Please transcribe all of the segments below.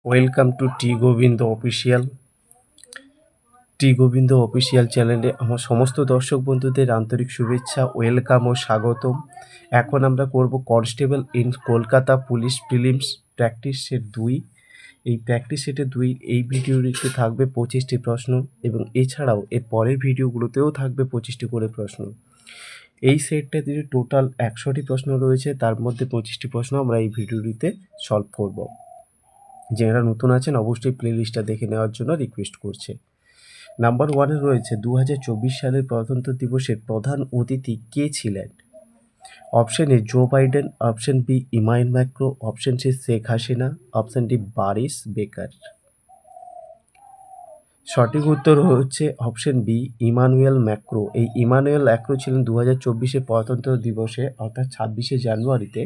Welcome to T Gobinda official চ্যানেলে আমার সমস্ত দর্শক বন্ধুদের আন্তরিক শুভেচ্ছা, ওয়েলকাম ও স্বাগতম। এখন আমরা করব constable in Kolkata police prelims practice set 2। এই প্র্যাকটিস সেটে 2 এই ভিডিওটিতে থাকবে 25টি প্রশ্ন এবং এছাড়াও এর পরের ভিডিওগুলোতেও থাকবে 25টি করে প্রশ্ন। এই সেটটাতে টোটাল 100টি প্রশ্ন রয়েছে, তার মধ্যে 25টি প্রশ্ন আমরা এই ভিডিওটিতে সলভ করব। যারা নতুন আছেন অবশ্যই প্লেলিস্টটা দেখে নেওয়ার জন্য রিকোয়েস্ট করছে। নাম্বার 1-এ রয়েছে 2024 সালের প্রজাতন্ত্র দিবসের প্রধান অতিথি কে ছিলেন? Option A Joe Biden, option B Emmanuel Macron, option C Sheikh Hasina, option D Boris Becker. সঠিক উত্তর হচ্ছে অপশন বি ইমানুয়েল ম্যাক্রো। এই ইমানুয়েল ম্যাক্রো ছিলেন 2024 প্রজাতন্ত্র দিবসে অর্থাৎ 26শে জানুয়ারিতে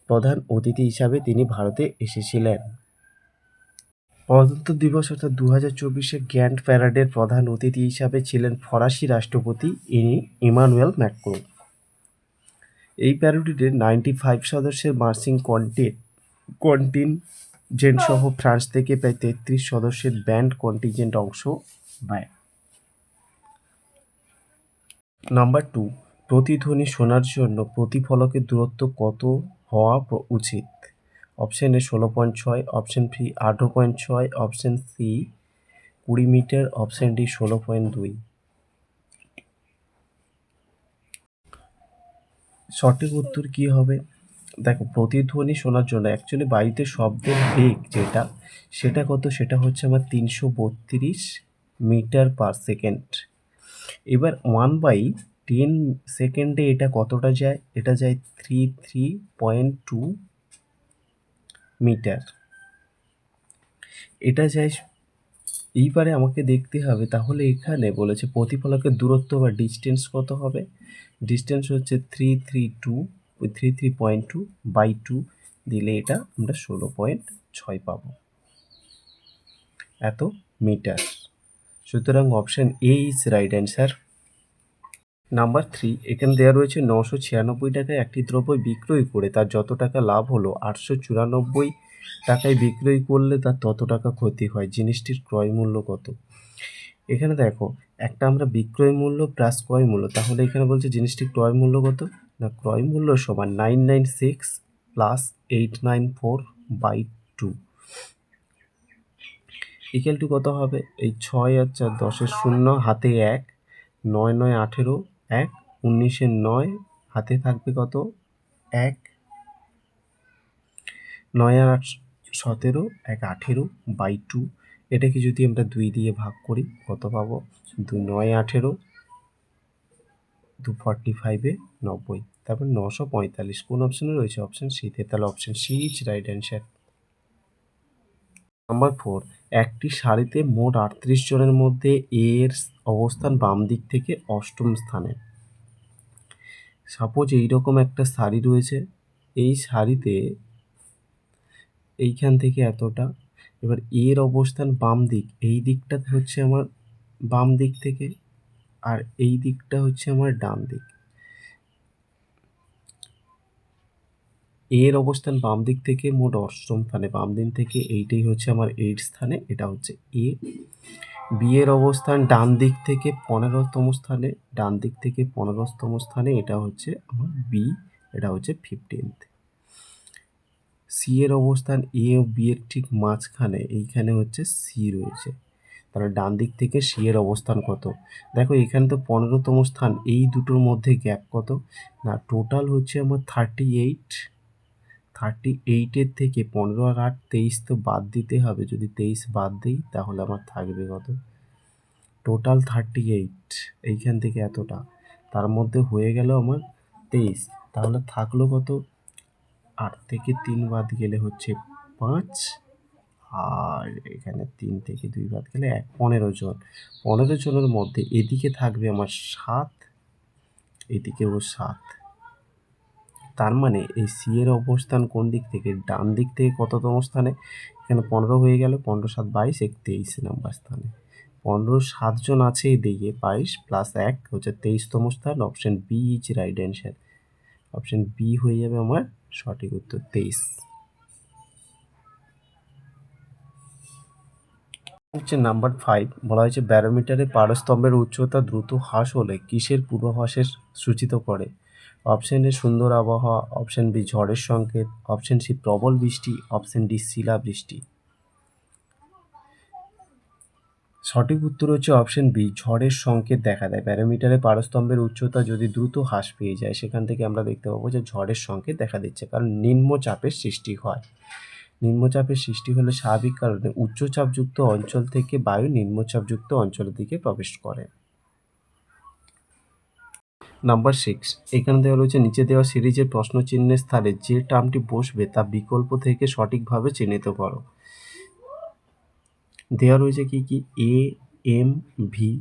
প্রধান অতিথি হিসাবে তিনি ভারতে এসেছিলেন। প্রজাতন্ত্র দিবস অর্থাৎ 2024 গ্র্যান্ড প্যারেডের প্রধান অতিথি হিসাবে ছিলেন ফরাসি রাষ্ট্রপতি ইমানুয়েল ম্যাক্রো। এই প্যারেডে 95 সদস্যের মার্চিং কন্টিনজেন্ট সহ ফ্রান্স থেকে প্রায় 33 সদস্যের ব্যান্ড কন্টিনজেন্ট অংশ নেয়। নাম্বার 2, প্রতিধ্বনি শোনার জন্য প্রতিফলকের দূরত্ব কত হওয়া উচিত? Option A 16.6, option B 18.6, option C 20 metre, option D 16.2। সঠিক উত্তর কি হবে? দেখো, প্রতিধ্বনি শোনার জন্য অ্যাকচুয়ালি বাড়িতে শব্দের বেগ সেটা কত? সেটা হচ্ছে আমার 332 মিটার পার সেকেন্ড। এবার 1/10 সেকেন্ডে এটা কতটা যায়? এটা যায় 33.2 মিটার। এটা যায়। এইবারে আমাকে দেখতে হবে তাহলে এখানে বলেছে প্রতিফলকের দূরত্ব বা ডিস্টেন্স কত হবে? ডিস্টেন্স হচ্ছে 3.2 বাই 2 দিলে এটা আমরা 16.6 পাবো, এত মিটার। সুতরাং option A is right answer. Number 3, এখানে দেওয়া রয়েছে 996 টাকায় একটি দ্রব্য বিক্রয় করে তার যত টাকা লাভ হলো 894 টাকায় বিক্রয় করলে তার তত টাকা ক্ষতি হয়, জিনিসটির ক্রয় মূল্য কত? এখানে দেখো, একটা আমরা বিক্রয় মূল্য প্লাস ক্রয় মূল্য, তাহলে এখানে বলছে জিনিসটির ক্রয় মূল্য কত? না, ক্রয় মূল্য সমান 996 প্লাস 894 বাই 2 ইকুয়াল টু কত হবে? এই 6 আর 4 10-এর 0, হাতে 1, 9 9 18, 1 19-এর 9, হাতে থাকবে কত? 1, 9 আর 8 17, 1 18 বাই 2। এটাকে যদি আমরা 2 দিয়ে ভাগ করি কত পাবো? 2 9 18, 2 45-এ 90, তারপর 945। কোন অপশনে রয়েছে? অপশন সিতে। তাহলে option C is right answer. Number 4, একটি সারিতে মোট 38 জনের মধ্যে এ এর অবস্থান বাম দিক থেকে অষ্টম স্থানে। সাপোজ এইরকম একটা সারি রয়েছে, এই সারিতে এইখান থেকে এতটা, এবার এর অবস্থান বাম দিক, এই দিকটা হচ্ছে আমার বাম দিক থেকে আর এই দিকটা হচ্ছে আমার ডান দিক। এর অবস্থান বাম দিক থেকে মোট অষ্টম স্থানে, বাম দিক থেকে এইটাই হচ্ছে আমার 8 স্থানে, এটা হচ্ছে এ। বি এর অবস্থান ডান দিক থেকে 15তম স্থানে, ডান দিক থেকে 15তম স্থানে, এটা হচ্ছে আমার বি, এটা হচ্ছে 15th। সি এর অবস্থান এ ও বি এর ঠিক মাঝখানে, এইখানে হচ্ছে সি রয়েছে, তাহলে ডান দিক থেকে সি এর অবস্থান কত? দেখো এখানে তো 15তম স্থান, এই দুটোর মধ্যে গ্যাপ কত? না, টোটাল হচ্ছে আমার 38। 38-এর থেকে 15 আর 8 23 তো বাদ দিতে হবে, যদি 23 বাদ দিই তাহলে আমার থাকবে কত? টোটাল 38, এইখান থেকে এতটা, তার মধ্যে হয়ে গেল আমার 23, তাহলে থাকলো কত? 8 থেকে 3 বাদ গেলে হচ্ছে 5, আর এখানে 3 থেকে 2 বাদ গেলে 1, 15 জন। 15 জনের মধ্যে এদিকে থাকবে আমার 7, এদিকেও 7। তার মানে এই সি এর অবস্থান কোন দিক থেকে? ডান দিক থেকে কততম স্থানে? এখানে 15 হয়ে গেল, 15 7 22, 23 নাম্বার স্থানে। 15 7 জন আছে এদিকে, 22 প্লাস 1 হচ্ছে 23তম স্থান। Option B is right answer. Option B হয়ে যাবে আমার সঠিক উত্তর, 23। হচ্ছে নাম্বার 5 বলা হয়েছে ব্যারোমিটারে পারস্তম্ভের উচ্চতা দ্রুত হ্রাস হলে কিসের পূর্বাভাসের সূচিত করে? অপশন এ সুন্দর আবহাওয়া, অপশন বি ঝড়ের সংকেত, অপশন সি প্রবল বৃষ্টি, অপশন ডি শিলাবৃষ্টি। সঠিক উত্তর হচ্ছে অপশন বি ঝড়ের সংকেত দেখা দেয়। ব্যারোমিটারে পারস্তম্ভের উচ্চতা যদি দ্রুত হ্রাস পেয়ে যায় সেখান থেকে আমরা দেখতে পাবো যে ঝড়ের সংকেত দেখা দিচ্ছে, কারণ নিম্নচাপের সৃষ্টি হয়। নিম্নচাপের সৃষ্টি হলে স্বাভাবিক কারণে উচ্চচাপযুক্ত অঞ্চল থেকে বায়ু নিম্নচাপযুক্ত অঞ্চলের দিকে প্রবেশ করে। নাম্বার 6 এখানে দেওয়া রয়েছে নিচে দেওয়া সিরিজের প্রশ্নচিহ্নের স্থানে যে টার্মটি বসবে তা বিকল্প থেকে সঠিকভাবে চিহ্নিত করো। দেওয়া রয়েছে কি কি এ এম ভি,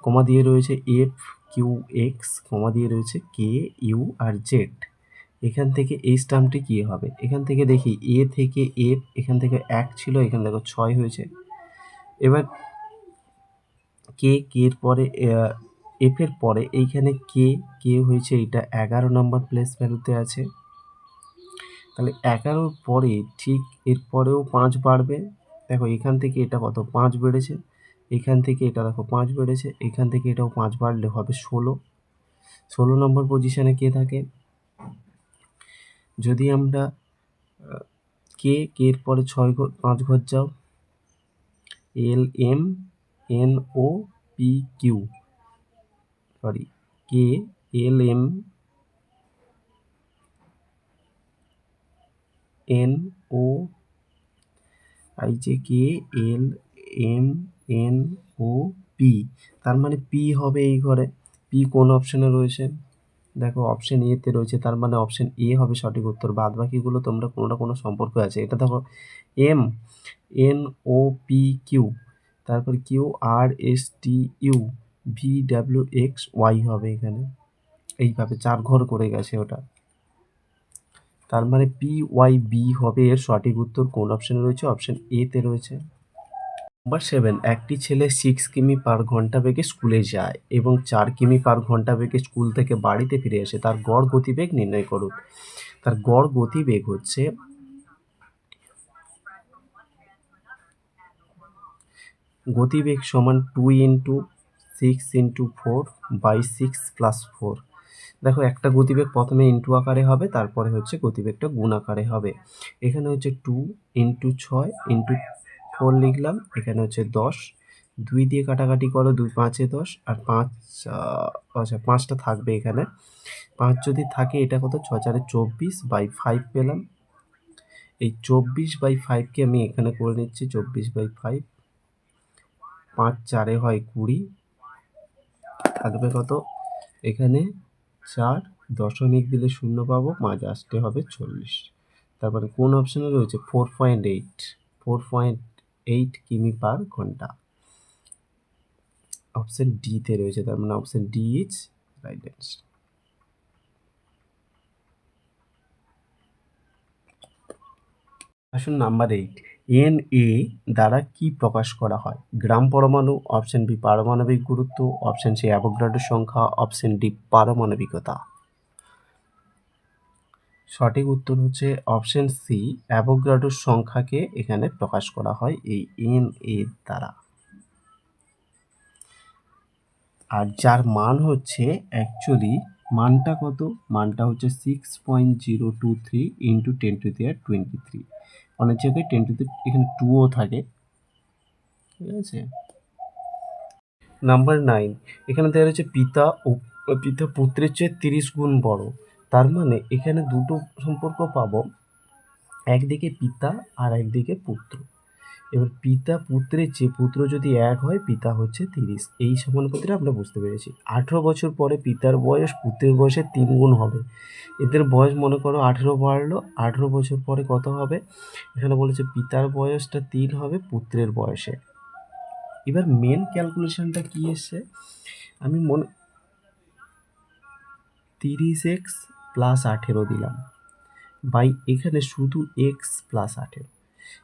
কমা দিয়ে রয়েছে এফ কিউ এক্স, কমা দিয়ে রয়েছে কে ইউ আর জেড। এখান থেকে এই টার্মটি কী হবে? এখান থেকে দেখি এ থেকে এফ, এখান থেকে 1 ছিল, এখানে দেখো 6 হয়েছে। এবার কে এর পরে এফ এর পরে এইখানে কে হয়েছে, এটা 11 নম্বর প্লেস ভ্যালুতে আছে। তাহলে 11-র পরে ঠিক এর পরেও 5 বাড়বে। দেখো এখান থেকে এটা কত 5 বেড়েছে, এখান থেকে এটা দেখো 5 বেড়েছে, এখান থেকে এটাও 5 বাড়লে হবে 16 নম্বর পজিশনে কে থাকে। যদি আমরা এর পরে 5 ঘর যাও, L M N O P Q, sorry K L M N O I যে K L M N O P, তার মানে পি হবে এই ঘরে। পি কোন অপশনে রয়েছে? দেখো অপশন এ তে রয়েছে, তার মানে অপশন এ হবে সঠিক উত্তর। বাদ বাকিগুলো তোমরা কোনো না কোনো সম্পর্ক আছে। এটা দেখো M N O P Q, তারপর Q R S T U V W X Y হবে এখানে। এইভাবে 4 ঘর করে গেছে ওটা। তার মানে পি ওয়াই বি হবে এর সঠিক উত্তর। কোন অপশনে রয়েছে? অপশন এ তে রয়েছে। নাম্বার 7 একটি ছেলে 6 কিমি পার ঘন্টা বেগে স্কুলে যায় এবং 4 কিমি পার ঘন্টা বেগে স্কুল থেকে বাড়িতে ফিরে আসে। তার গড় গতিবেগ নির্ণয় করুন। তার গড় গতিবেগ হচ্ছে গতিবেগ সমান 2 ইন্টু 6 ইন্টু 4 বাই 6 প্লাস 4। দেখো একটা গতিবেগ প্রথমে ইন্টু আকারে হবে, তারপরে হচ্ছে গতিবেগটা গুণ আকারে হবে। এখানে হচ্ছে 2 ইন্টু 6 ইন্টু 4 লিখলাম, এখানে হচ্ছে 10, 2 দিয়ে কাটাকাটি করো, 2 5-এ 10 আর 5 আচ্ছা 5টা থাকবে এখানে। 5 যদি থাকে এটা কত 6 4-এ 24 বাই 5 পেলাম। এই 24 বাই 5কে আমি এখানে করে নিচ্ছি 24 বাই 5, 5 4-এ হয় 20, থাকবে কত এখানে 4, দশমিক দিলে 0 পাবো, 5 আসতে হবে 40। তারপরে কোন অপশনে রয়েছে 4.8 কিমি পার ঘন্টা। অপশন ডি তে রয়েছে, তার মানে option D is right answer. আসুন নাম্বার 8 এন এ দ্বারা কি প্রকাশ করা হয়? গ্রাম পরমাণু, অপশন বি পারমাণবিক গুরুত্ব, অপশন সি অ্যাভোগাড্রো সংখ্যা, অপশন ডি পারমাণবিকতা। সঠিক উত্তর হচ্ছে অপশন সি অ্যাভোগাড্রোর সংখ্যাকে এখানে প্রকাশ করা হয় এই এন এ দ্বারা। আর যার মান হচ্ছে অ্যাকচুয়ালি মানটা কত? মানটা হচ্ছে 6.023 ইন্টু 10⁻23। অনেক জায়গায় 10 এখানে 2ও থাকে, ঠিক আছে। নাম্বার 9 এখানে দেওয়া রয়েছে পিতা পুত্রের চেয়ে 30 গুণ বড়। তার মানে এখানে দুটো সম্পর্ক পাবো, একদিকে পিতা আর একদিকে পুত্র। এবার পিতা পুত্রের চেয়ে পুত্র যদি 1 হয়, পিতা হচ্ছে 30। এই সমানুপাতিটা আমরা বুঝতে পেরেছি। 18 বছর পরে পিতার বয়স পুত্রের বয়সের 3 গুণ হবে। এদের বয়স মনে করো 18 বাড়লো, 18 বছর পরে কত হবে? এখানে বলেছে পিতার বয়সটা 3 হবে পুত্রের বয়সে। এবার মেন ক্যালকুলেশনটা কি এসছে? আমি 30x প্লাস 18 দিলাম বাই এখানে শুধু এক্স প্লাস 18।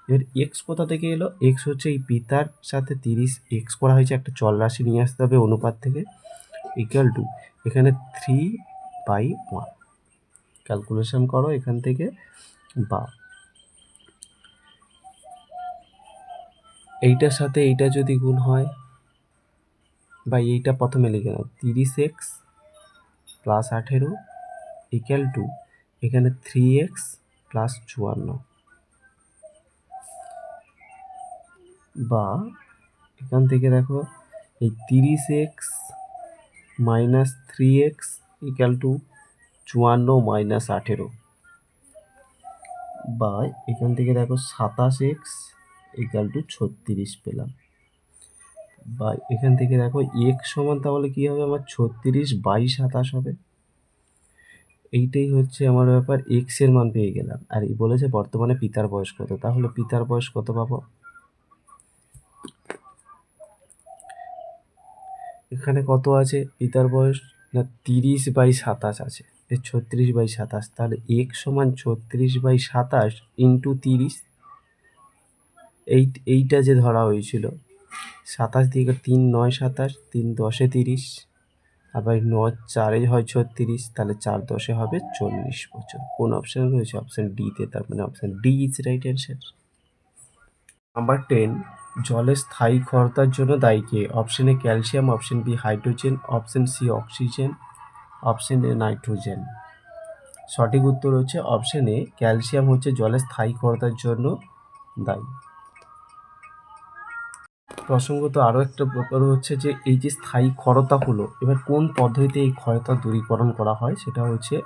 এবার এক্স কোথা থেকে এলো? এক্স হচ্ছে এই পিতার সাথে 30 এক্স করা হয়েছে, একটা চলরাশি নিয়ে আসতে হবে অনুপাত থেকে, ইকুয়াল টু এখানে 3/1। ক্যালকুলেশন করো এখান থেকে, বা এইটার সাথে এইটা যদি গুণ হয়, বা এইটা প্রথমে লিখে নাও, 30x প্লাস 18 ইকুয়াল টু এখানে 3x প্লাস 54, বা এখান থেকে দেখো এই 30x minus 3x equal to 54 minus 18, বা এখান থেকে দেখো 27x ইকুয়াল টু 36 পেলাম, বা এখান থেকে দেখো x সমান তাহলে কি হবে আমার 36/27 হবে। এইটাই হচ্ছে আমার ব্যাপার, x এর মান পেয়ে গেলাম। আর এই বলেছে বর্তমানে পিতার বয়স কত, তাহলে পিতার বয়স কত পাবো, এখানে কত আছে পিতার বয়স, না 30/27 আছে, 36/27, তাহলে x সমান 36/27 ইন্টু 30, এইটা যে ধরা হয়েছিল 27 দিয়ে 3 9 27, 3 10 30, আবার 9 4 হয় 36, তাহলে 4 10 হবে 40 বছর। কোন অপশন রয়েছে, অপশন ডিতে, তার মানে option D is right answer. Number 10, জলের স্থায়ী ক্ষরতার জন্য দায়ী কে? Option A calcium, option B hydrogen, option C oxygen, option A nitrogen. সঠিক উত্তর হচ্ছে অপশন এ, ক্যালসিয়াম হচ্ছে জলের স্থায়ী ক্ষরতার জন্য দায়ী। প্রসঙ্গত আরও একটা ব্যাপার হচ্ছে যে এই যে স্থায়ী ক্ষরতা হলো, এবার কোন পদ্ধতিতে এই ক্ষরতা দূরীকরণ করা হয়, সেটা হচ্ছে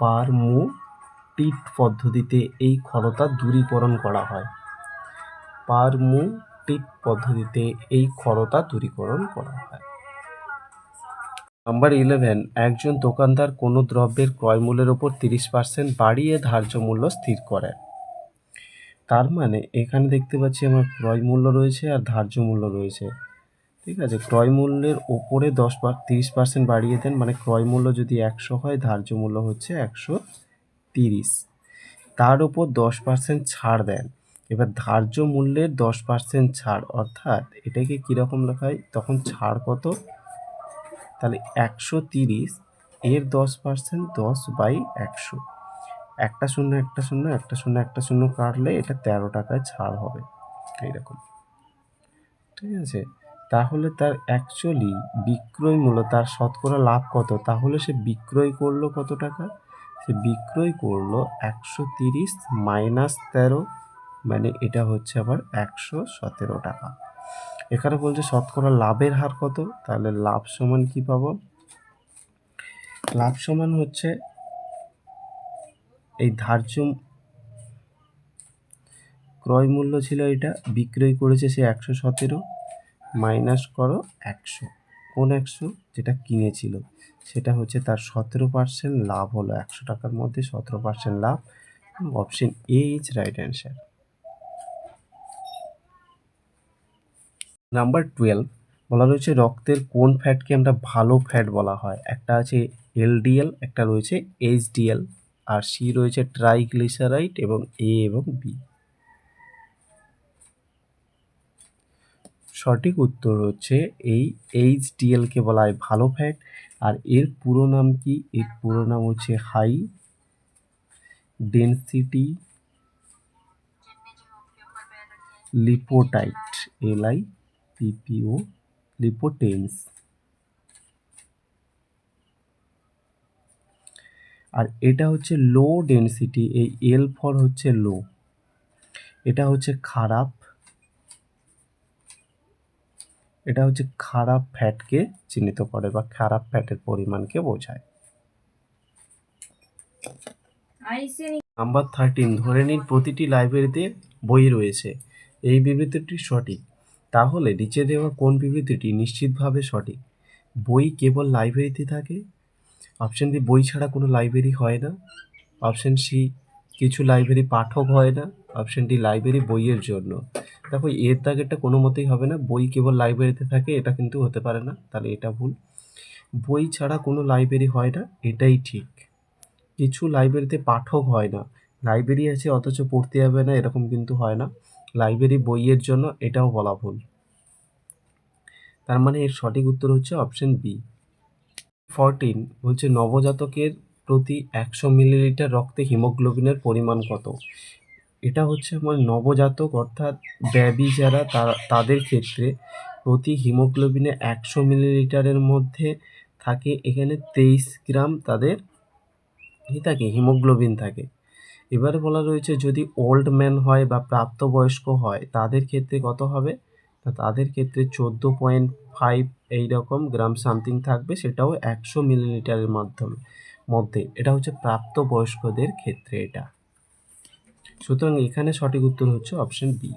পারমুটিট পদ্ধতিতে এই ক্ষরতা দূরীকরণ করা হয়। পারমুটিট পদ্ধতিতে এই ক্ষরতা দূরীকরণ করা হয়। নাম্বার 11, একজন দোকানদার কোনো দ্রব্যের ক্রয় মূল্যের ওপর 30% বাড়িয়ে ধার্য মূল্য স্থির করেন। তার মানে এখানে দেখতে পাচ্ছি আমার ক্রয় মূল্য রয়েছে আর ধার্য মূল্য রয়েছে, ঠিক আছে। ক্রয় মূল্যের ওপরে 30% বাড়িয়ে দেন, মানে ক্রয় মূল্য যদি 100 হয়, ধার্য মূল্য হচ্ছে 130, তার ওপর 10% ছাড় দেন। এবার ধার্য মূল্যের 10% ছাড়, অর্থাৎ এটাকে কীরকম লেখা হয়, তখন ছাড় কত, তাহলে 130 এর 10%, 10/100, একটা শূন্য একটা শূন্য একটা শূন্য একটা শূন্য কাটলে এটা 13 টাকায় ছাড় হবে, এইরকম, ঠিক আছে। তাহলে তার অ্যাকচুয়ালি বিক্রয় মূল্য, তার শতকরা লাভ কত, তাহলে সে বিক্রয় করলো কত টাকা, সে বিক্রয় করলো 130 মাইনাস 13, মানে এটা হচ্ছে আবার 117 টাকা। এখানে বলছে শতকরা লাভের হার কত, তাহলে লাভ সমান কি পাবো, লাভ সমান হচ্ছে এই ধার্য ক্রয় মূল্য ছিল এটা, বিক্রয় করেছে সে 117, মাইনাস করো 100, কোন 100, যেটা কিনেছিল, সেটা হচ্ছে তার 17% লাভ হলো, 100 টাকার মধ্যে 17% লাভ। Option A is right answer. Number 12, বলা রয়েছে রক্তের কোন ফ্যাটকে আমরা ভালো ফ্যাট বলা হয়, একটা আছে এলডিএল, একটা রয়েছে এইচডিএল, আর সি রয়েছে ট্রাইগ্লিসারাইড, এবং এ এবং বি। সঠিক উত্তর হচ্ছে এই এইচডিএলকে বলা হয় ভালো ফ্যাট, আর এর পুরো নাম কি, এর পুরো নাম হচ্ছে হাই ডেনসিটি লিপোটাইট, LIPPO, লিপোটেন্স। আর এটা হচ্ছে লো ডেনসিটি, এই এল ফর হচ্ছে লো, এটা হচ্ছে খারাপ, এটা হচ্ছে খারাপ ফ্যাটকে চিহ্নিত করে বা খারাপ ফ্যাটের পরিমাণকে বোঝায়। নাম্বার 13, ধরে নিন প্রতিটি লাইব্রেরিতে বই রয়েছে, এই বিবৃতিটি সঠিক, তাহলে নিচে দেওয়া কোন বিবৃতিটি নিশ্চিতভাবে সঠিক, বই কেবল লাইব্রেরিতে থাকে, অপশন বি বই ছাড়া কোনো লাইব্রেরি হয় না, অপশন সি কিছু লাইব্রেরি পাঠক হয় না, অপশন ডি লাইব্রেরি বইয়ের জন্য। দেখো এর দাগেরটা কোনো মতেই হবে না, বই কেবল লাইব্রেরিতে থাকে এটা কিন্তু হতে পারে না, তাহলে এটা ভুল। বই ছাড়া কোনো লাইব্রেরি হয় না, এটাই ঠিক। কিছু লাইব্রেরিতে পাঠক হয় না, লাইব্রেরি আছে অথচ পড়তে যাবে না, এরকম কিন্তু হয় না। লাইব্রেরি বইয়ের জন্য, এটাও বলা ভুল। তার মানে এর সঠিক উত্তর হচ্ছে অপশন বি। 14 বলছে নবজাতকের প্রতি 100 মিলিলিটার রক্তে হিমোগ্লোবিনের পরিমাণ কত, এটা হচ্ছে আমার নবজাতক অর্থাৎ বেবি যারা তাদের ক্ষেত্রে প্রতি হিমোগ্লোবিনে 100 মিলিলিটারের মধ্যে থাকে এখানে 23 গ্রাম তাদের থাকে হিমোগ্লোবিন থাকে। এবারে বলা রয়েছে যদি ওল্ড ম্যান হয় বা প্রাপ্তবয়স্ক হয় তাদের ক্ষেত্রে কত হবে? না তাদের ক্ষেত্রে 14.5 এইরকম গ্রাম সামথিং থাকবে, সেটাও 100 মিলিলিটারের মধ্যে। এটা হচ্ছে প্রাপ্তবয়স্কদের ক্ষেত্রে এটা। সুতরাং এখানে সঠিক উত্তর হচ্ছে অপশন বি।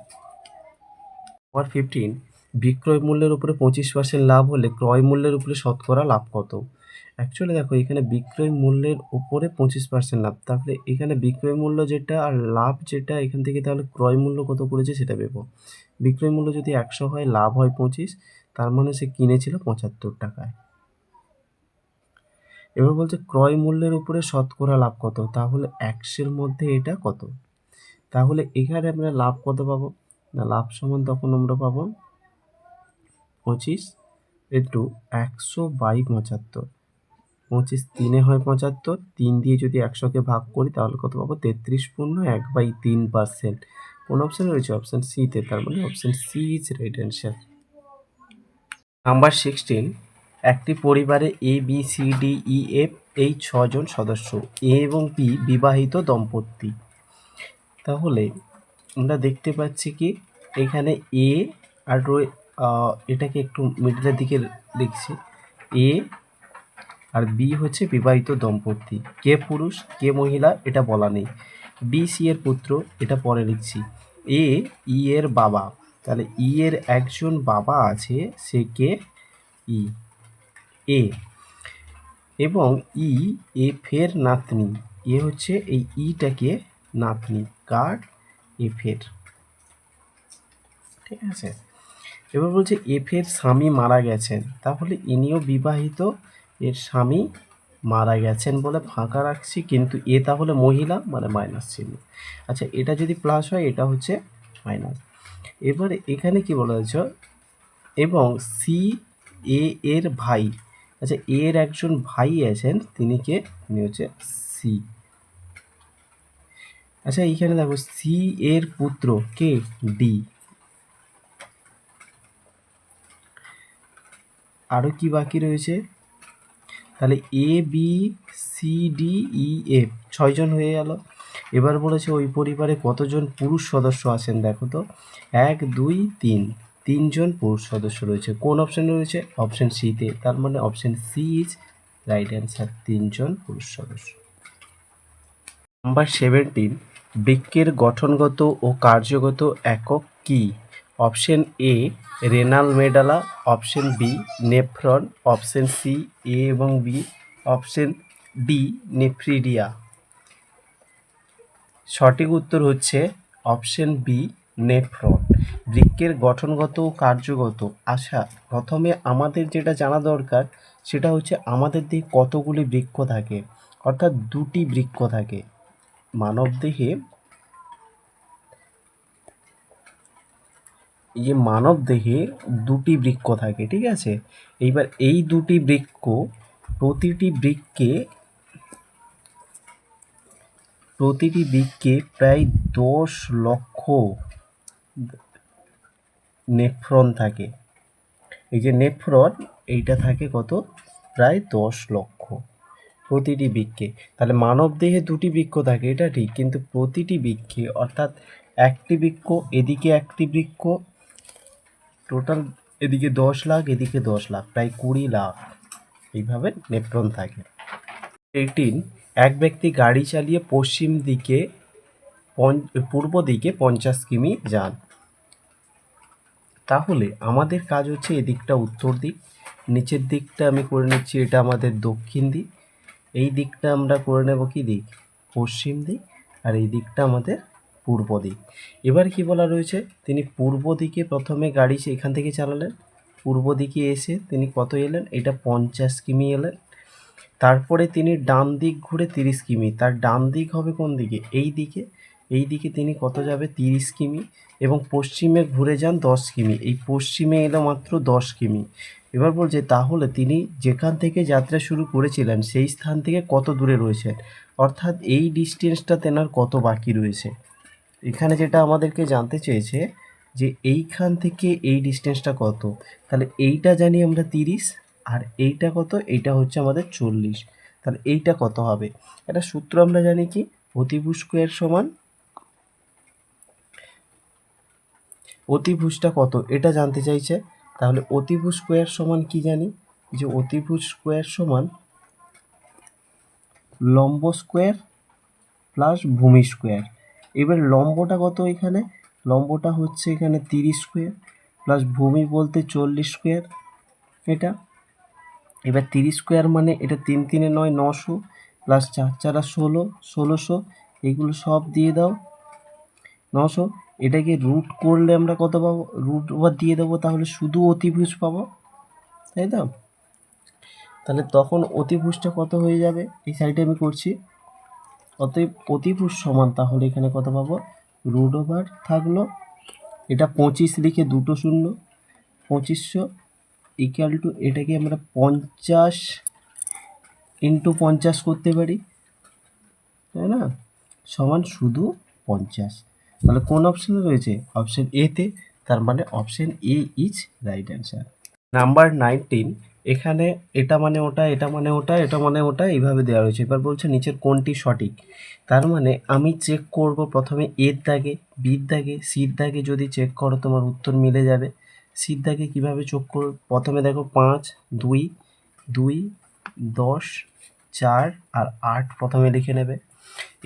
নাম্বার 15, বিক্রয় মূল্যের উপরে 25% লাভ হলে ক্রয় মূল্যের উপরে শতকরা লাভ কত? অ্যাকচুয়ালি দেখো এখানে বিক্রয় মূল্যের উপরে 25% লাভ, তাহলে এখানে বিক্রয় মূল্য যেটা আর লাভ যেটা, এখান থেকে তাহলে ক্রয় মূল্য কত করেছে সেটা ভেবো। বিক্রয় মূল্য যদি 100 হয়, লাভ হয় 25, তার মানে সে কিনেছিল 75 টাকায়। এবার বলছে ক্রয় মূল্যের উপরে শতকরা লাভ কত, তাহলে 100 মধ্যে এটা কত? তাহলে এখানে আমরা লাভ কত পাবো? না লাভ সমান তখন আমরা পাবো 25 ইন্টু 100/75। 25 3 হয় 75, 3 দিয়ে যদি 100কে ভাগ করি তাহলে কত পাবো? 33.1/3%। কোন অপশন রয়েছে? অপশন সিতে, তার মানে option C is right answer. Number 16, একটি পরিবারে A B C D E F এই 6 জন সদস্য। এ এবং বি বিবাহিত দম্পতি। তাহলে আমরা দেখতে পাচ্ছি কি এখানে এ আর এটাকে একটু মিডলের দিকে লিখছি, এ আর বি হচ্ছে বিবাহিত দম্পতি। কে পুরুষ কে মহিলা এটা বলা নেই। বি সি এর পুত্র, এটা পরে লিখছি। এ ই এর বাবা, তাহলে ই এর একজন বাবা আছে, সে কে? ই। এ এবং ই এফ এর নাতনি। এ হচ্ছে এই ইটাকে নাতনি কার? এফ এর। ঠিক আছে, এবার বলছে এফ এর স্বামী মারা গেছেন, তাহলে ইনিও বিবাহিত, এর স্বামী মারা গেছেন বলে ফাঁকা রাখছি, কিন্তু এ তাহলে মহিলা মানে মাইনাস চিহ্ন। আচ্ছা এটা যদি প্লাস হয় এটা হচ্ছে মাইনাস। এবারে এখানে কি বলা হয়েছে? এবং সি এ এর ভাই। আচ্ছা এর একজন ভাই আছেন, তিনি কে? তিনি হচ্ছে সি। আচ্ছা এইখানে দেখো সি এর পুত্র কে? ডি। আরও কি বাকি রয়েছে? তাহলে A B C D E F 6 জন হয়ে গেল। এবার বলেছে ওই পরিবারে কতজন পুরুষ সদস্য আছেন দেখো তো। 1 2 3, 3 জন পুরুষ সদস্য রয়েছে। কোন অপশানে রয়েছে? অপশান সিতে, তার মানে option C is right answer, 3 জন পুরুষ সদস্য। নাম্বার 17, বৃক্কের গঠনগত ও কার্যগত একক কী? Option A renal medulla, option B nephron, option C A এবং বি, অপশন ডি নেফ্রিডিয়া। সঠিক উত্তর হচ্ছে অপশন বি নেফ্রন। বৃক্কের গঠনগত ও কার্যগত। আচ্ছা প্রথমে আমাদের যেটা জানা দরকার সেটা হচ্ছে আমাদের দেহে কতগুলি বৃক্ক থাকে, অর্থাৎ 2টি বৃক্ক থাকে মানবদেহে। এই যে মানবদেহে 2টি বৃক্ক থাকে, ঠিক আছে। এইবার এই 2টি বৃক্ক, প্রতিটি বৃক্কে প্রায় 10 লক্ষ নেফ্রন থাকে। এই যে নেফ্রন এইটা থাকে কত? প্রায় 10 লক্ষ প্রতিটি বৃক্কে। তাহলে মানবদেহে 2টি বৃক্ক থাকে এটা ঠিক, কিন্তু প্রতিটি বৃক্কে অর্থাৎ একটি বৃক্ক, এদিকে একটি বৃক্ক, টোটাল এদিকে 10 লাখ এদিকে 10 লাখ, প্রায় 20 লাখ এইভাবে নেফ্রন থাকে। 18, এক ব্যক্তি গাড়ি চালিয়ে পূর্ব দিকে 50 কিমি যান। তাহলে আমাদের কাজ হচ্ছে এদিকটা উত্তর দিক, নিচের দিকটা আমি করে নিচ্ছি এটা আমাদের দক্ষিণ দিক, এই দিকটা আমরা করে নেব কি দিক? পশ্চিম দিক, আর এই দিকটা আমাদের পূর্ব দিক। এবার কি বলা রয়েছে? তিনি পূর্ব দিকে প্রথমে গাড়ি এখান থেকে চালালেন, পূর্ব দিকে এসে তিনি কত এলেন? এটা 50 কিমি এলেন। তারপরে তিনি ডান দিক ঘুরে 30 কিমি, তার ডান দিক হবে কোন দিকে? এই দিকে তিনি কত যাবে? 30 কিমি, এবং পশ্চিমে ঘুরে যান 10 কিমি, এই পশ্চিমে এলো মাত্র 10 কিমি। এবার বলছে তাহলে তিনি যেখান থেকে যাত্রা শুরু করেছিলেন সেই স্থান থেকে কত দূরে রয়েছেন, অর্থাৎ এই ডিস্টেন্সটা তেনার কত বাকি রয়েছে। এখানে যেটা আমাদেরকে জানতে চেয়েছে যে এইখান থেকে এই ডিস্টেন্সটা কত, তাহলে এইটা জানি আমরা 30, আর এইটা কত, এইটা হচ্ছে আমাদের 40, তাহলে এইটা কত হবে? একটা সূত্র আমরা জানি কি, অতিভুজ স্কোয়ার সমান অতিভুজটা কত এটা জানতে চাইছে। তাহলে অতিভুজ স্কোয়ার সমান কি জানি, যে অতিভুজ স্কোয়ার সমান লম্ব স্কোয়ার প্লাস ভূমি স্কোয়ার। এবার লম্বটা কত, এখানে লম্বটা হচ্ছে এখানে 30 স্কোয়ার প্লাস ভূমি বলতে 40 স্কোয়ার এটা। এবার 30 স্কোয়ার মানে এটা 3 3 9 900 প্লাস 4 4 16 1600, এগুলো সব দিয়ে দাও 900। এটাকে রুট করলে আমরা কত পাবো, রুট ওভার দিয়ে দেবো, তাহলে শুধু অতিভুজ পাবো, তাই তো? তাহলে তখন অতিভুজটা কত হয়ে যাবে, এই সাইডে আমি করছি। অতএব অতিভুজ সমান তাহলে এখানে কত পাবো, রুট ওভার থাকলো এটা 25 লিখে দুটো শূন্য 2500 ইকুয়াল টু এটাকে আমরা 50 ইন্টু 50 করতে পারি, তাই না, সমান শুধু 50। তাহলে কোন অপশানে রয়েছে, অপশান এতে, তার মানে option A is right answer. Number 19, এখানে এটা মানে ওটা, এটা মানে ওটা, এটা মানে ওটা, এইভাবে দেওয়া রয়েছে। এবার বলছে নিচের কোনটি সঠিক। তার মানে আমি চেক করব প্রথমে এর দাগে, বির দাগে, সির দাগে, যদি চেক করো তোমার উত্তর মিলে যাবে। সির দাগে কীভাবে চেক করো, প্রথমে দেখো 5 2 2 10 4 আর 8 প্রথমে লিখে নেবে।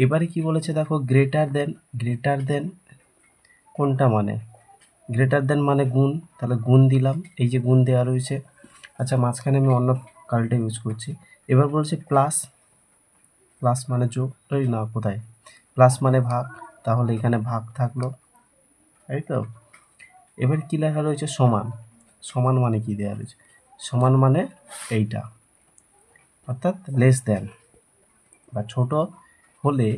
এবারে কি বলেছে দেখো, গ্রেটার দেন কোনটা মানে, গ্রেটার দেন মানে গুণ, তাহলে গুণ দিলাম, এই যে গুণ দেওয়া রয়েছে। আচ্ছা মাঝখানে আমি অন্য কালটা ইউজ করছি। এবার বলছে প্লাস, প্লাস মানে যোগ, এই না কোথায়, প্লাস মানে ভাগ, তাহলে এখানে ভাগ থাকলো, তাই তো। এবার কী লেখা রয়েছে, সমান, সমান মানে কি দেওয়া রয়েছে, সমান মানে এইটা, অর্থাৎ লেস দেন বা ছোট হলে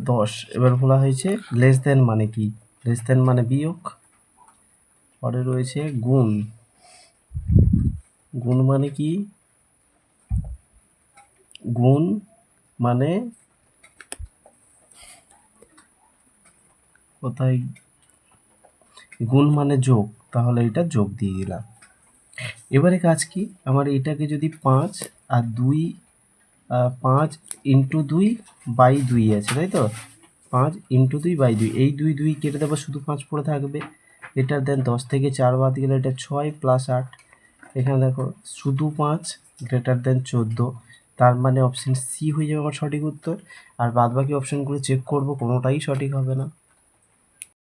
10। এবার বলা হয়েছে লেস দেন মানে কি, লেস দেন মানে বিয়োগ। পরে রয়েছে গুণ, গুণ মানে কি, গুণ মানে কোথায়, গুণ মানে যোগ, তাহলে এটা যোগ দিয়ে দিলাম। এবারে কাজ কি, আমার এটাকে যদি 5 আর 2, 5 ইন্টু 2 বাই 2 আছে, তাই তো, 5 ইন্টু 2 বাই 2, এই 2 2 কেটে দেবো, শুধু 5 পড়ে থাকবে। এটা দেন 10 থেকে 4 বাদ গেলে এটা 6 প্লাস 8, এখানে দেখো শুধু 5 গ্রেটার দেন 14, তার মানে অপশান সি হয়ে যাবে আমার সঠিক উত্তর। আর বাদ বাকি অপশানগুলো চেক করব, কোনোটাই সঠিক হবে না।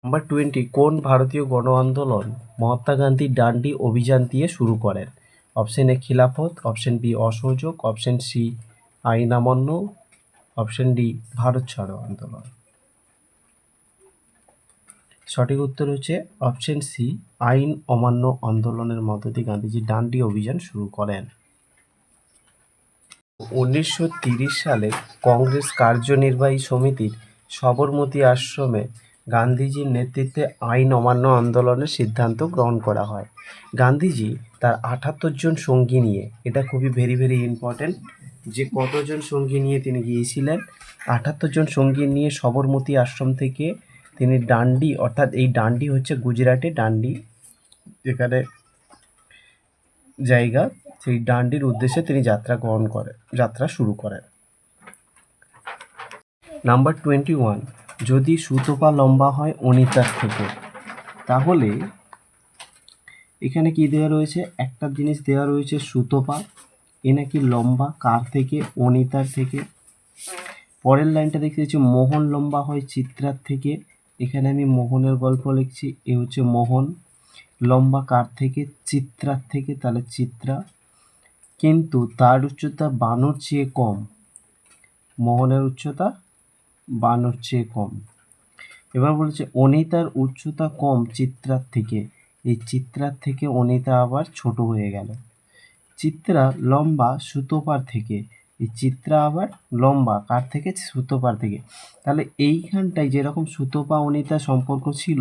নাম্বার 20, কোন ভারতীয় গণ আন্দোলন মহাত্মা গান্ধী ডান্ডি অভিযান দিয়ে শুরু করেন? অপশন এ খিলাফত, অপশন বি অসহযোগ, অপশন সি আইন অমান্য, অপশন ডি ভারত ছাড়ো আন্দোলন। সঠিক উত্তর হচ্ছে অপশন সি, আইন অমান্য আন্দোলনের মধ্য দিয়ে গান্ধীজি ডান্ডি অভিযান শুরু করেন। 1930 সালে কংগ্রেস কার্যনির্বাহী সমিতির সবরমতী আশ্রমে গান্ধীজির নেতৃত্বে আইন অমান্য আন্দোলনের সিদ্ধান্ত গ্রহণ করা হয়। গান্ধীজি তার 78 জন সঙ্গী নিয়ে, এটা খুবই ভেরি ভেরি ইম্পর্ট্যান্ট, যে কতজন সঙ্গী নিয়ে তিনি গিয়েছিলেন, 78 জন সঙ্গী নিয়ে সবরমতী আশ্রম থেকে তিনি ডান্ডি, অর্থাৎ এই ডান্ডি হচ্ছে গুজরাটে ডান্ডি যেখানে জায়গা, সেই ডান্ডির উদ্দেশ্যে তিনি যাত্রা শুরু করেন। নাম্বার 21, যদি সুতপা লম্বা হয় অনিতার থেকে, তাহলে এখানে কি দেওয়া রয়েছে, একটা জিনিস দেওয়া রয়েছে, সুতপা এ নাকি লম্বা কার থেকে, অনিতার থেকে। পরের লাইনটা দেখতে পাচ্ছি মোহন লম্বা হয় চিত্রার থেকে, এখানে আমি মোহনের গল্প লিখছি, এ হচ্ছে মোহন, লম্বা কার থেকে, চিত্রার থেকে, তাহলে চিত্রা, কিন্তু তার উচ্চতা 52 চেয়ে কম, মোহনের উচ্চতা 52 চেয়ে কম। এবার বলেছে অনিতার উচ্চতা কম চিত্রার থেকে, এই চিত্রার থেকে অনিতা আবার ছোট হয়ে গেল। চিত্রা লম্বা সুতপার থেকে, এই চিত্রা আবার লম্বা কার থেকে, সুতপার থেকে। তাহলে এইখানটায় যেরকম সুতপা অনিতা সম্পর্ক ছিল,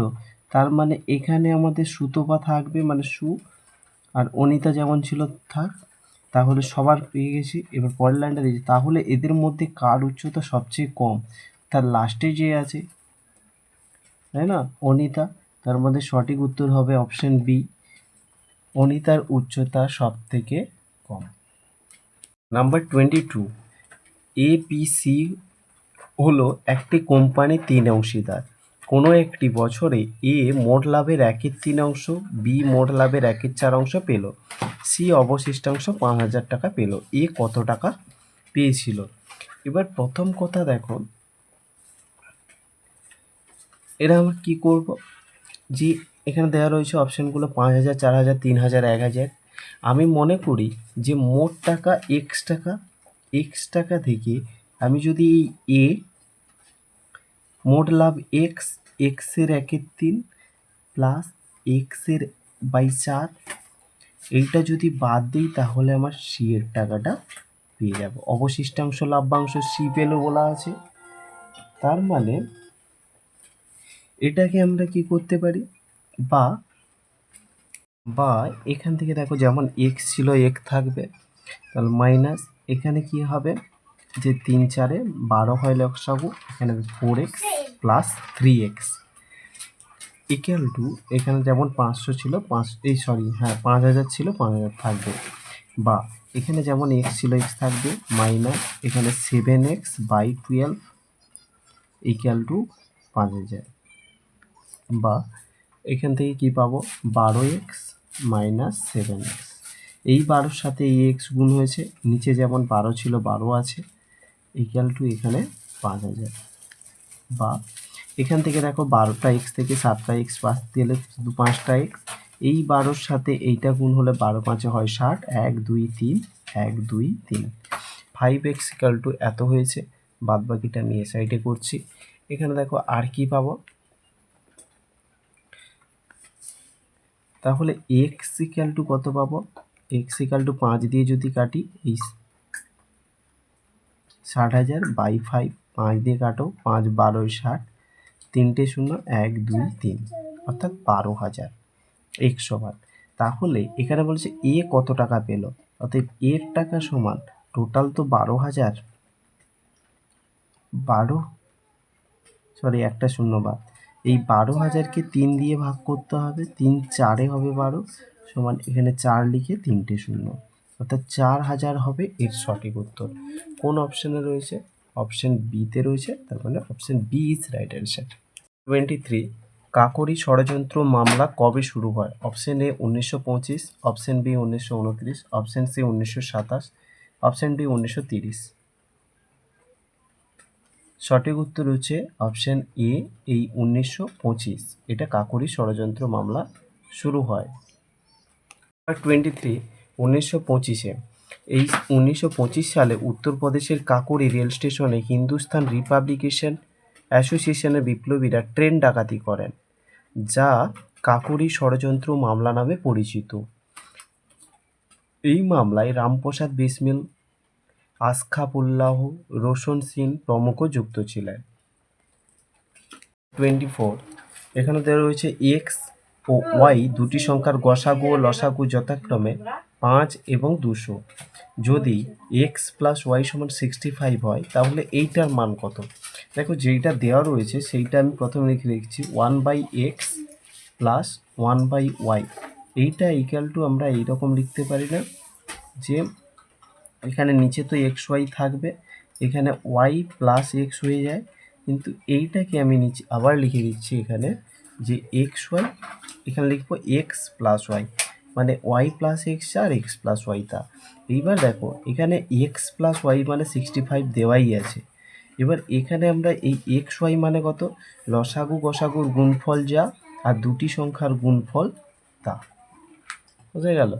তার মানে এখানে আমাদের সুতপা থাকবে মানে সু, আর অনিতা যেমন ছিল থাক, তাহলে সবার পেয়ে গেছি। এবার পরের লাইনটা দিয়েছি, তাহলে এদের মধ্যে কার উচ্চতা সবচেয়ে কম, তার লাস্টে যে আছে, তাই না, অনিতা, তার মধ্যে সঠিক উত্তর হবে অপশন বি, অনিতার উচ্চতা সব থেকে কম। নাম্বার 22, এবিসি হলো একটি কোম্পানির 3 অংশীদার। কোনো একটি বছরে এ মোট লাভের 1/3 বি মোট লাভের 1/4 পেল, সি অবশিষ্টাংশ 5,000 টাকা পেল, এ কত টাকা পেয়েছিল? এবার প্রথম কথা দেখো, এরা আমরা কী করব, যে এখানে দেওয়া রয়েছে অপশানগুলো 5,000, 4,000, 3,000, 1,000। আমি মনে করি যে মোট টাকা এক্স টাকা থেকে আমি যদি এই এ মোট লাভ এক্সের 1/3 প্লাস এক্সের বাই 4 এইটা যদি বাদ দিই তাহলে আমার সি এর টাকাটা পেয়ে যাব। অবশিষ্টাংশ লাভ্যাংশ সি পেল বলা আছে, তার মানে এটাকে আমরা কি করতে পারি, বা এখান থেকে দেখো যেমন এক্স ছিল এক্স থাকবে, তাহলে মাইনাস এখানে কি হবে, যে 3 4 12 হয় লসাগু, এখানে 4x plus 3x equal to, এখানে যেমন 500 ছিল 5,000 ছিল 5,000 থাকবে, বা এখানে যেমন এক্স ছিল এক্স থাকবে, মাইনাস এখানে 7x/12 ইকুয়াল টু 5,000, বা এখান থেকে কি পাবো, 12x মাইনাস 7x, এই 12-র সাথে এই এক্স গুণ হয়েছে, নিচে যেমন 12 ছিল 12 আছে, ইকুয়াল টু এখানে 5,000, বা এখান থেকে দেখো 12টা এক্স থেকে 7টা এক্স বাদ দিলে শুধু 5টা এক্স, এই 12-র সাথে এইটা গুণ হলে 12 5 হয় 60, 1 2 3 1 2 3, 5x ইকুয়াল টু এত হয়েছে, বাদ বাকিটা আমি এ সাইডে করছি। এখানে দেখো আর কি পাবো, তাহলে এক্স ইকুয়াল টু কত পাবো, এক্স ইকুয়াল টু 5 দিয়ে যদি কাটি, এই 60,000/5, 5 দিয়ে কাটো, 5 12 60, 3টে 0 1 2 3, অর্থাৎ 12,000 100 বার। তাহলে এখানে বলছে এ কত টাকা পেল, অর্থাৎ এর টাকা সমান টোটাল তো 12,000, একটা 0 বাদ, এই 12,000কে 3 দিয়ে ভাগ করতে হবে, 3 4 হবে 12 সমান, এখানে 4 লিখে 3টে 0, অর্থাৎ 4,000 হবে এর সঠিক উত্তর। কোন অপশানে রয়েছে, অপশান বিতে রয়েছে, তার মানে option B is right answer. 23, Kakori ষড়যন্ত্র মামলা কবে শুরু হয়? Option A 1925, option B 1929, option C 1927, option D 1930। সঠিক উত্তর হচ্ছে অপশান এ, এই 1925, এটা কাকোরি ষড়যন্ত্র মামলা শুরু হয়। 23, 1925-এ, এই 1925 সালে উত্তরপ্রদেশের কাকোরি রেল স্টেশনে হিন্দুস্তান রিপাবলিকেশন অ্যাসোসিয়েশনের বিপ্লবীরা ট্রেন ডাকাতি করেন, যা কাকোরি ষড়যন্ত্র মামলা নামে পরিচিত। এই মামলায় রামপ্রসাদ বিসমিল, আসখাফুল্লাহ, রোশন সিং প্রমুখ যুক্ত ছিলেন। 24, এখানে দেওয়া রয়েছে এক্স ও ওয়াই দুটি সংখ্যার গসাগু ও লসাগু যথাক্রমে 5 এবং 200। যদি এক্স প্লাস ওয়াই সমান 65 হয় তাহলে এইটার মান কত? দেখো যেইটা দেওয়া রয়েছে সেইটা আমি প্রথমে লিখে রেখেছি 1/x প্লাস 1/y, এইটা ইকুয়াল টু আমরা এইরকম লিখতে পারি না, যে এখানে নিচে তো এক্স ওয়াই থাকবে, এখানে ওয়াই প্লাস এক্স হয়ে যায়, কিন্তু এইটাকে আমি নিচে আবার লিখে দিচ্ছি এখানে, যে এক্স ওয়াই, এখানে লিখবো এক্স প্লাস ওয়াই, মানে ওয়াই প্লাস এক্স আর এক্স প্লাস ওয়াই তা। এইবার দেখো এখানে এক্স প্লাস ওয়াই মানে 65 দেওয়াই আছে, এবার এখানে আমরা এই এক্স ওয়াই মানে কত, লসাগু গসাগুর গুণফল যা আর দুটি সংখ্যার গুণফল তা, বোঝা গেল।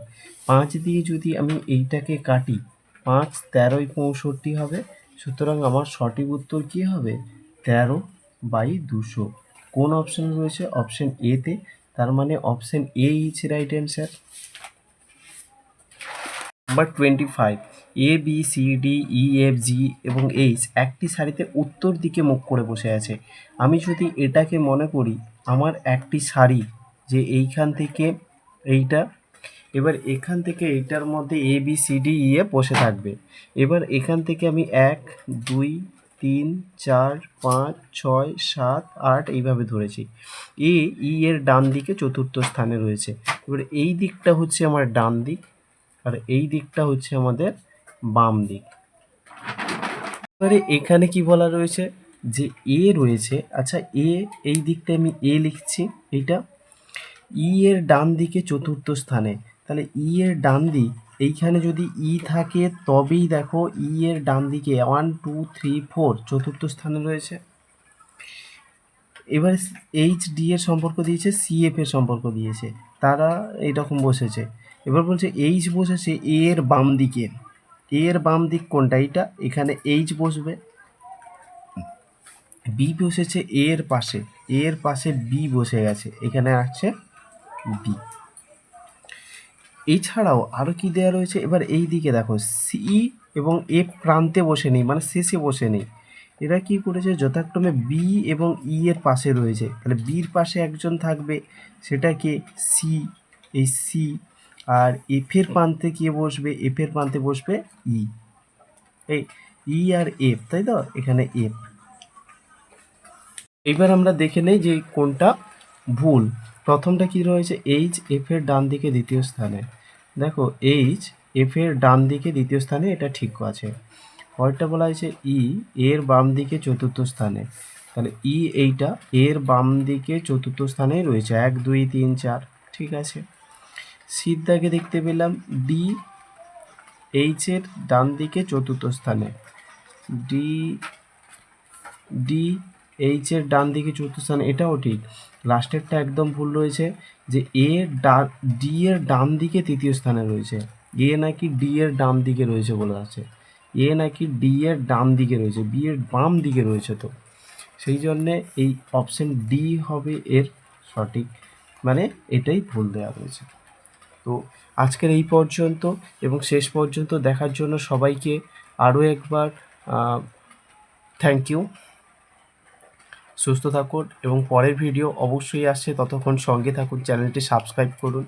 5 দিয়ে যদি আমি এইটাকে কাটি, 5 13 65 হবে, সুতরাং আমার সঠিক উত্তর কী হবে, 13/200। কোন অপশন রয়েছে, অপশন এতে, তার মানে option A is right answer. Number 25, A B C D E F G এবং এইচ একটি সারিতে উত্তর দিকে মুখ করে বসে আছে। আমি যদি এটাকে মনে করি আমার একটি সারি, যে এইখান থেকে এইটা, এবার এখান থেকে এইটার মধ্যে A B C D E F বসে থাকবে, এবার এখান থেকে আমি 1 2 3 4 5 6 7 8 এইভাবে ধরেছি। এ ই এর ডান দিকে চতুর্থ স্থানে রয়েছে। এবার এই দিকটা হচ্ছে আমার ডান দিক আর এই দিকটা হচ্ছে আমাদের বাম দিক। এবারে এখানে কি বলা রয়েছে যে এ রয়েছে, আচ্ছা এই দিকটা আমি এ লিখছি, এইটা ই এর ডান দিকে চতুর্থ স্থানে, তাহলে ই এর ডান দিক এইখানে যদি ই থাকে তবেই দেখো ই এর ডান দিকে 1 2 3 4 চতুর্থ স্থানে রয়েছে। এবার এইচ ডি এর সম্পর্ক দিয়েছে, সি এফ এর সম্পর্ক দিয়েছে, তারা এইরকম বসেছে। এবার বলছে এইচ বসেছে এ এর বাম দিকে, এ এর বাম দিক কোনটা, এইটা, এখানে এইচ বসবে। বি বসেছে এ এর পাশে, এ এর পাশে বি বসে গেছে, এখানে আসছে বি। এছাড়াও আরও কি দেওয়া রয়েছে, এবার এই দিকে দেখো সি এবং এফ প্রান্তে বসে নেই, মানে শেষে বসে নেই, এরা কি করেছে যথাক্রমে বি এবং ই এর পাশে রয়েছে, তাহলে বির পাশে একজন থাকবে, সেটা কে, সি, এই সি। আর এফের প্রান্তে কে বসবে, এফের প্রান্তে বসবে ই, এই ই আর এফ, তাই তো, এখানে এফ। এবার আমরা দেখে নেই যে কোনটা ভুল। প্রথমটা কি রয়েছে, এইচ এফ এর ডান দিকে দ্বিতীয় স্থানে, দেখো এইচ এফ এর ডান দিকে দ্বিতীয় স্থানে, এটা ঠিক আছে। পরেরটা বলা হয়েছে ই এর বাম দিকে চতুর্থ স্থানে, তাহলে ই এইটা এর বাম দিকে চতুর্থ স্থানে রয়েছে, 1 2 3 4, ঠিক আছে। সিদ্ধাকে দেখতে পেলাম ডি এইচ এর ডান দিকে চতুর্থ স্থানে, ডি ডি এইচ এর ডান দিকে চতুর্থ স্থানে, এটাও ঠিক। লাস্টেরটা একদম ভুল রয়েছে, যে ডি এর ডান দিকে তৃতীয় স্থানে রয়েছে, এ নাকি ডি এর ডান দিকে রয়েছে বলে আছে, এ নাকি ডি এর ডান দিকে রয়েছে, বি এর বাম দিকে রয়েছে, তো সেই জন্যে এই অপশন ডি হবে এর সঠিক, মানে এটাই ভুল দেওয়া রয়েছে। তো আজকের এই পর্যন্ত, এবং শেষ পর্যন্ত দেখার জন্য সবাইকে আরও একবার থ্যাংক ইউ। সুস্থ থাকুন এবং পরের ভিডিও অবশ্যই আসছে, ততক্ষণ সঙ্গে থাকুন, চ্যানেলটি সাবস্ক্রাইব করুন।